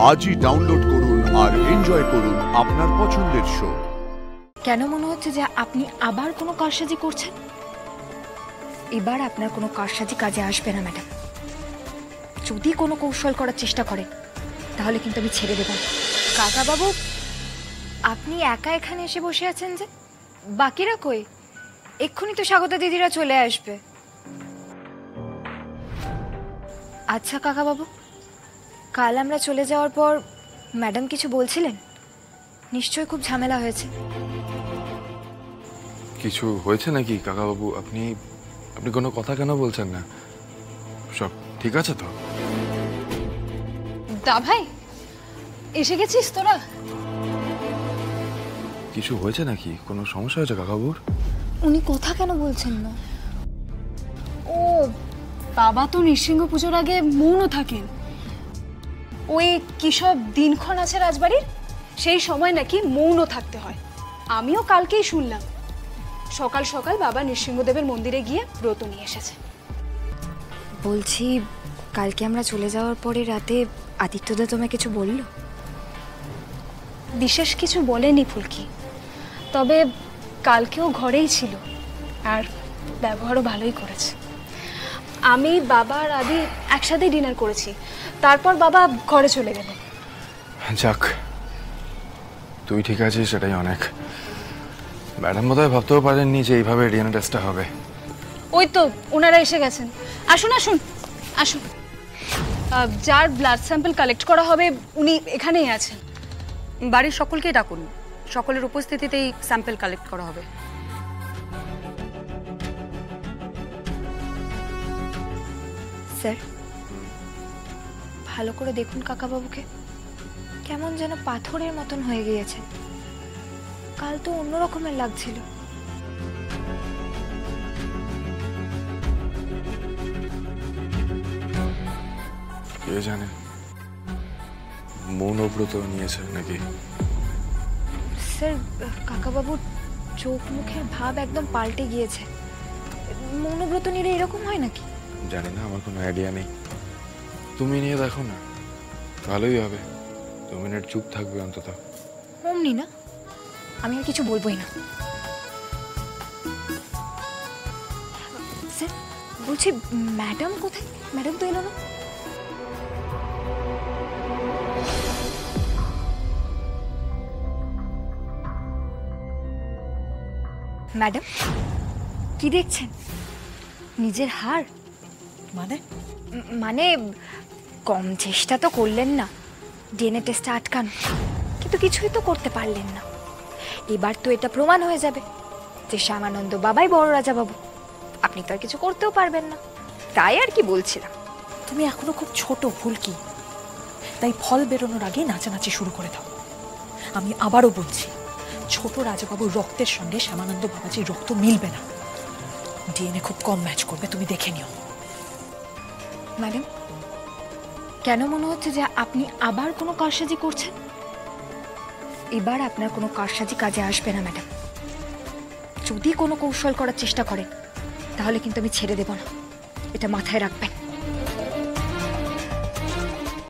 আজই ডাউনলোড করুন আর এনজয় করুন আপনার পছন্দের শো। কেন মনে হচ্ছে যে আপনি আবার কোনো কারসাজি করছেন? এবার আপনার কোনো কারসাজি কাজে আসবে না ম্যাডাম। যদি কোনো কৌশল করার চেষ্টা করেন তাহলে কিন্তু আমি ছেড়ে দেব। কাকা বাবু, আপনি একা এখানে এসে বসে আছেন যে, বাকিরা কই? এক্ষুনি তো স্বাগতা দিদিরা চলে আসবে। আচ্ছা কাকা বাবু, কাল আমরা চলে যাওয়ার পর ম্যাডাম কিছু বলছিলেন? নিশ্চয়ই খুব ঝামেলা হয়েছে। কিছু হয়েছে নাকি কাকাবাবু? আপনি আপনি কোনো কথা কেন বলছেন না? সব ঠিক আছে তো? দা ভাই, এসে গেছিস তোরা? কিছু হয়েছে নাকি? কোনো সমস্যা হয়েছে কাকাবাবুর? উনি কথা কেন বলছেন না? ও বাবা তো নৃসিংহ পুজোর আগে মৌন থাকেন। ওই কিসব দিনক্ষণ আছে রাজবাড়ির, সেই সময় নাকি মৌন থাকতে হয়। আমিও কালকেই শুনলাম। সকাল সকাল বাবা নৃসিংহদেবের মন্দিরে গিয়ে ব্রত নিয়ে এসেছে। বলছি, কালকে আমরা চলে যাওয়ার পরে রাতে আদিত্যদা তোমায় কিছু বলল? বিশেষ কিছু বলেনি ফুলকি, তবে কালকেও ঘরেই ছিল আর ব্যবহারও ভালোই করেছে। আমি বাবা আর আদি একসাথে ডিনার করেছি, তারপর বাবা ঘরে চলে গেলেন। যাক, তুই ঠিক আছিস, সেটাই অনেক। ম্যাডাম বোধহয় ভাবতেও পারেননি যে এইভাবে ডিএনএ টেস্টটা হবে। ওই তো ওনারা এসে গেছেন। আসুন আসুন আসুন। যার ব্লাড স্যাম্পল কালেক্ট করা হবে উনি এখানেই আছেন। বাড়ির সকলকেই ডাকুন, সকলের উপস্থিতিতেই স্যাম্পল কালেক্ট করা হবে। স্যার, ভালো করে দেখুন কাকাবাবুকে, কেমন যেন পাথরের মতন হয়ে গিয়েছে। কাল তো অন্য রকমের লাগছিল। কে জানে, মৌনব্রত নিয়েছে নাকি? স্যার, কাকাবাবুর চোখ মুখের ভাব একদম পাল্টে গিয়েছে। মৌনব্রত নিলে এরকম হয় নাকি? জানি না, আমার কোনো আইডিয়া নেই। তুমি নিয়ে দেখো না, ভালোই হবে। 2 মিনিট চুপ থাকবে অন্তত। অমনি না, আমি আর কিছু বলবোই না। স্যার বলছি, ম্যাডাম কোথায়? ম্যাডাম তো এলো না। ম্যাডাম, কি দেখছেন? নিজের হার? মানে কম চেষ্টা তো করলেন না ডিএনএ টেস্টটা আটকানো, কিন্তু কিছুই তো করতে পারলেন না। এবার তো এটা প্রমাণ হয়ে যাবে যে শ্যামানন্দ বাবাই বড় রাজা বাবু। আপনি তো আর কিছু করতেও পারবেন না, তাই আর কি বলছিলাম। তুমি এখনো খুব ছোট ফুলকি, তাই ফল বেরোনোর আগে নাচানাচি শুরু করে দাও। আমি আবারও বলছি, ছোট রাজাবাবুর রক্তের সঙ্গে শ্যামানন্দ বাবাজির রক্ত মিলবে না। ডিএনএ খুব কম ম্যাচ করবে, তুমি দেখে নিও। ম্যাডাম, কেন মনে হচ্ছে যে আপনি আবার কোনো কারসাজি করছেন? এবার আপনার কোনো কারসাজি কাজে আসবে না ম্যাডাম। যদি কোনো কৌশল করার চেষ্টা করেন তাহলে কিন্তু আমি ছেড়ে দেব না, এটা মাথায় রাখবেন।